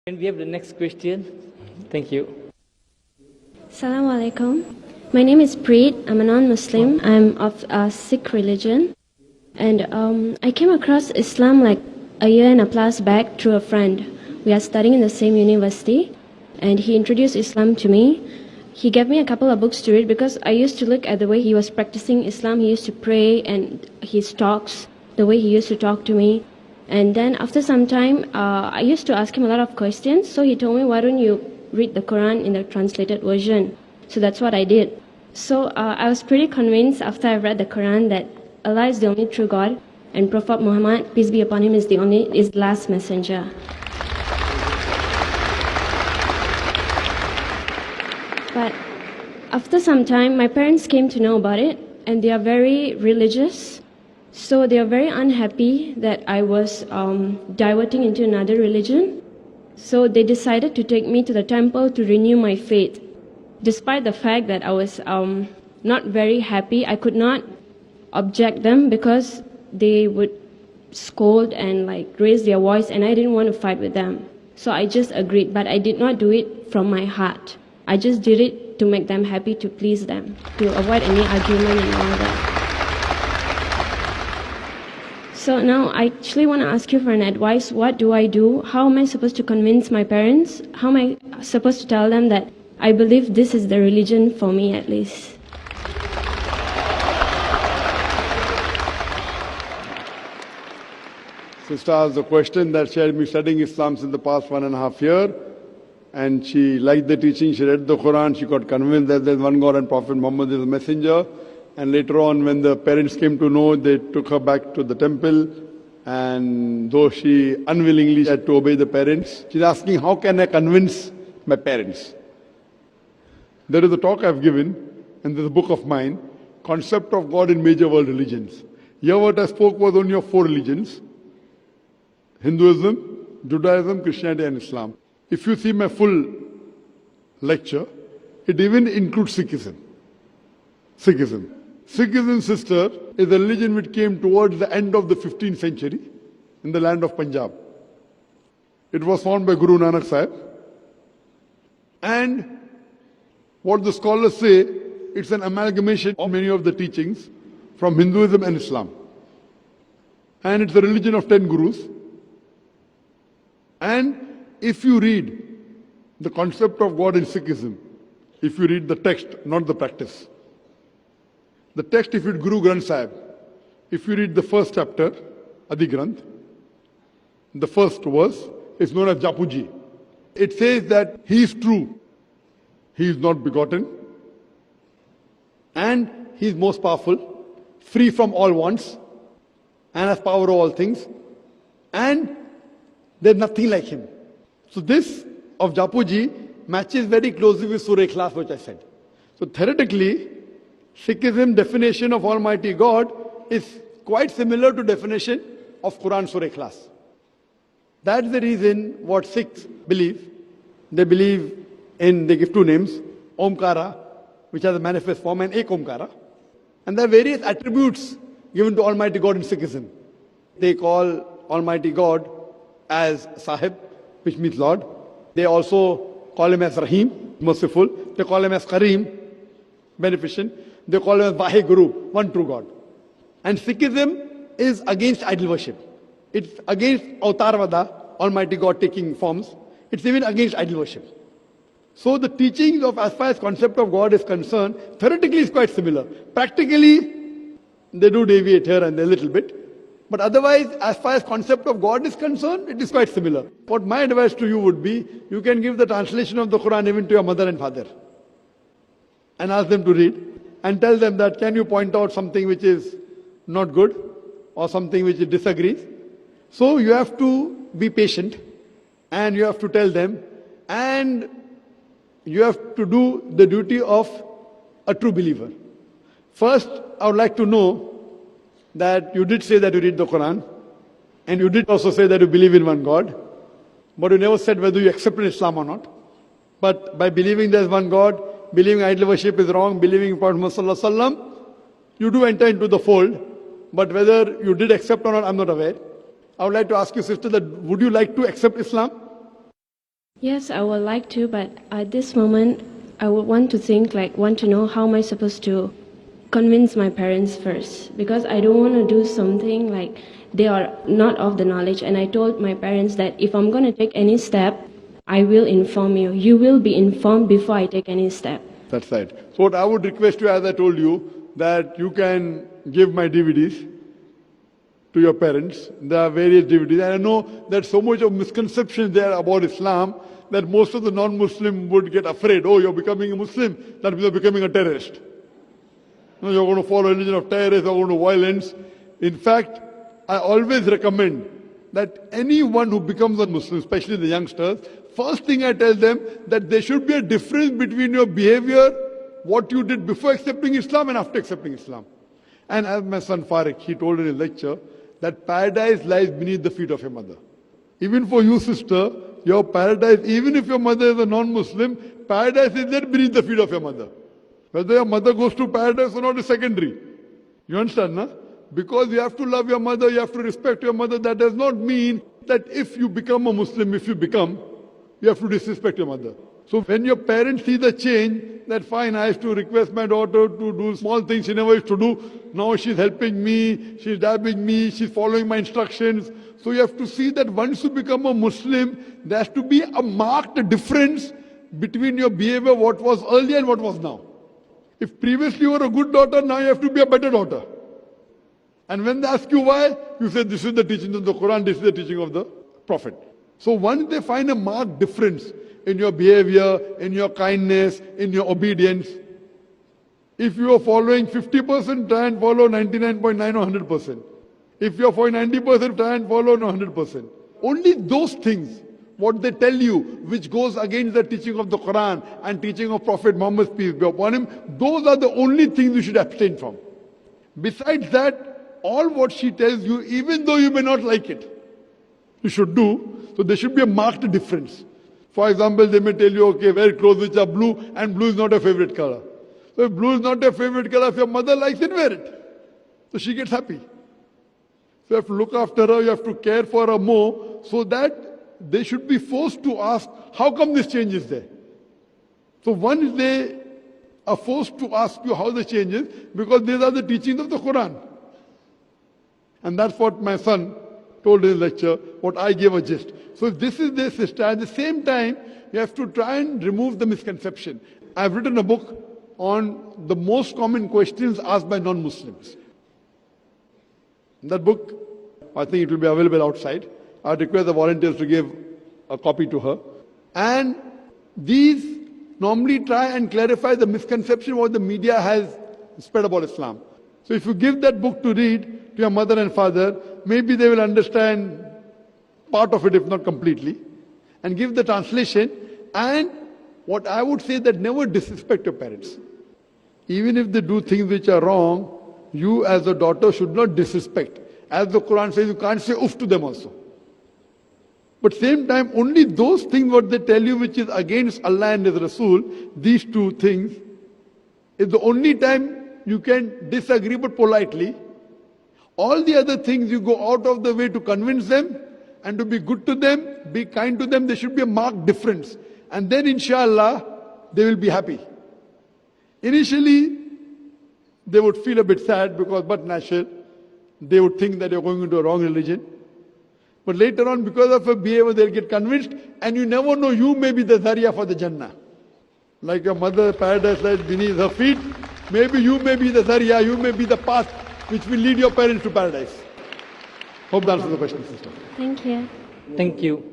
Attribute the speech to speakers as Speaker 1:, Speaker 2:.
Speaker 1: And we have the next question. Thank you.
Speaker 2: Assalamu alaikum. My name is Preet. I'm a non-Muslim. I'm of Sikh religion. And I came across Islam like a year and a plus back through a friend. We are studying in the same university. And he introduced Islam to me. He gave me a couple of books to read because I used to look at the way he was practicing Islam. He used to pray and his talks, the way he used to talk to me. And then after some time, I used to ask him a lot of questions. So he told me, why don't you read the Quran in the translated version? So that's what I did. So I was pretty convinced after I read the Quran that Allah is the only true God and Prophet Muhammad, peace be upon him, is the last messenger. But after some time, my parents came to know about it, and they are very religious. So they are very unhappy that I was diverting into another religion. So they decided to take me to the temple to renew my faith. Despite the fact that I was not very happy, I could not object them because they would scold and raise their voice, and I didn't want to fight with them. So I just agreed, but I did not do it from my heart. I just did it to make them happy, to please them, to avoid any argument and all that. So now I actually want to ask you for an advice. What do I do? How am I supposed to convince my parents? How am I supposed to tell them that I believe this is the religion for me at least?
Speaker 3: Sister asked the question that she had been studying Islam since the past 1.5 years, and she liked the teaching. She read the Quran. She got convinced that there's one God and Prophet Muhammad is a messenger. And later on, when the parents came to know, they took her back to the temple. And though she unwillingly had to obey the parents, she's asking, how can I convince my parents? There is a talk I've given, and there's a book of mine, Concept of God in Major World Religions. Here what I spoke was only of 4 religions: Hinduism, Judaism, Christianity, and Islam. If you see my full lecture, it even includes Sikhism. Sikhism, sister, is a religion which came towards the end of the 15th century in the land of Punjab. It was founded by Guru Nanak Sahib. And what the scholars say, it's an amalgamation of many of the teachings from Hinduism and Islam. And it's a religion of 10 gurus. And if you read the concept of God in Sikhism, if you read the text, not the practice, the text, if you read Guru Granth Sahib, if you read the first chapter, Adi Granth, the first verse is known as Japuji. It says that He is true, He is not begotten, and He is most powerful, free from all wants, and has power over all things, and there's nothing like Him. So this of Japuji matches very closely with Surah Ikhlas, which I said. So theoretically, Sikhism definition of Almighty God is quite similar to definition of Quran Surah Ikhlas. That's the reason what Sikhs believe. They believe in, they give 2 names, Omkara, which has a manifest form, and Ek Omkara. And there are various attributes given to Almighty God in Sikhism. They call Almighty God as Sahib, which means Lord. They also call Him as Rahim, merciful. They call Him as Kareem, beneficent. They call Him as Vaheguru, one true God. And Sikhism is against idol worship. It's against Avatarvada, Almighty God taking forms. It's even against idol worship. So the teachings of, as far as concept of God is concerned, theoretically is quite similar. Practically, they do deviate here and there a little bit. But otherwise, as far as concept of God is concerned, it is quite similar. What my advice to you would be, you can give the translation of the Quran even to your mother and father and ask them to read and tell them that, can you point out something which is not good or something which disagrees? So you have to be patient and you have to tell them, and you have to do the duty of a true believer. First, I would like to know that you did say that you read the Quran, and you did also say that you believe in one God, but you never said whether you accepted Islam or not. But by believing there is one God, believing idol worship is wrong, believing in Prophet Muhammad Sallallahu Alaihi Wasallam, you do enter into the fold. But whether you did accept or not, I'm not aware. I would like to ask you, sister, that would you like to accept Islam?
Speaker 2: Yes, I would like to, but at this moment, I would want to know how am I supposed to convince my parents first, because I don't want to do something like they are not of the knowledge. And I told my parents that if I'm going to take any step, I will inform you. You will be informed before I take any step.
Speaker 3: That's right. So what I would request you, as I told you, that you can give my DVDs to your parents. There are various DVDs. And I know that so much of misconceptions there about Islam that most of the non-Muslim would get afraid. Oh, you're becoming a Muslim, that means you're becoming a terrorist. No, you're going to follow a religion of terrorists, you're going to violence. In fact, I always recommend that anyone who becomes a Muslim, especially the youngsters, first thing I tell them that there should be a difference between your behavior, what you did before accepting Islam and after accepting Islam. And as my son Farik, he told in his lecture that paradise lies beneath the feet of your mother. Even for you, sister, your paradise, even if your mother is a non-Muslim, paradise is there beneath the feet of your mother. Whether your mother goes to paradise or not is secondary. You understand, no? Because you have to love your mother, you have to respect your mother. That does not mean that if you become a Muslim, you have to disrespect your mother. So when your parents see the change, that fine, I have to request my daughter to do small things she never used to do. Now she's helping me, she's dabbing me, she's following my instructions. So you have to see that once you become a Muslim, there has to be a marked difference between your behavior, what was earlier and what was now. If previously you were a good daughter, now you have to be a better daughter. And when they ask you why, you say this is the teaching of the Quran, this is the teaching of the Prophet. So once they find a marked difference in your behavior, in your kindness, in your obedience, if you are following 50%, try and follow 99.9 or 100%. If you are following 90%, try and follow 100%. Only those things, what they tell you, which goes against the teaching of the Quran and teaching of Prophet Muhammad, peace be upon him, those are the only things you should abstain from. Besides that, all what she tells you, even though you may not like it, you should do. So there should be a marked difference. For example, they may tell you, okay, wear clothes which are blue, and blue is not a favorite color. So if blue is not a favorite color, if your mother likes it, wear it. So she gets happy. So you have to look after her, you have to care for her more, so that they should be forced to ask, how come this change is there? So once they are forced to ask you how the change is, because these are the teachings of the Quran. And that's what my son told in his lecture, what I gave a gist. So if this is their sister, at the same time, you have to try and remove the misconception. I've written a book on the most common questions asked by non-Muslims. In that book, I think it will be available outside. I request the volunteers to give a copy to her. And these normally try and clarify the misconception what the media has spread about Islam. So if you give that book to read to your mother and father, maybe they will understand part of it, if not completely, and give the translation. And what I would say that never disrespect your parents. Even if they do things which are wrong, you as a daughter should not disrespect. As the Quran says, you can't say oof to them also. But same time, only those things what they tell you which is against Allah and His Rasul, these two things, is the only time you can disagree but politely. All the other things you go out of the way to convince them and to be good to them, be kind to them. There should be a marked difference. And then inshallah, they will be happy. Initially, they would feel a bit sad because, but natural, they would think that you're going into a wrong religion. But later on, because of a behavior, they'll get convinced, and you never know, you may be the Zariya for the Jannah. Like your mother, paradise lies beneath her feet. Maybe you may be the Zariya, you may be the path which will lead your parents to paradise. Hope that answers the question, sister.
Speaker 2: Thank you.
Speaker 1: Thank you.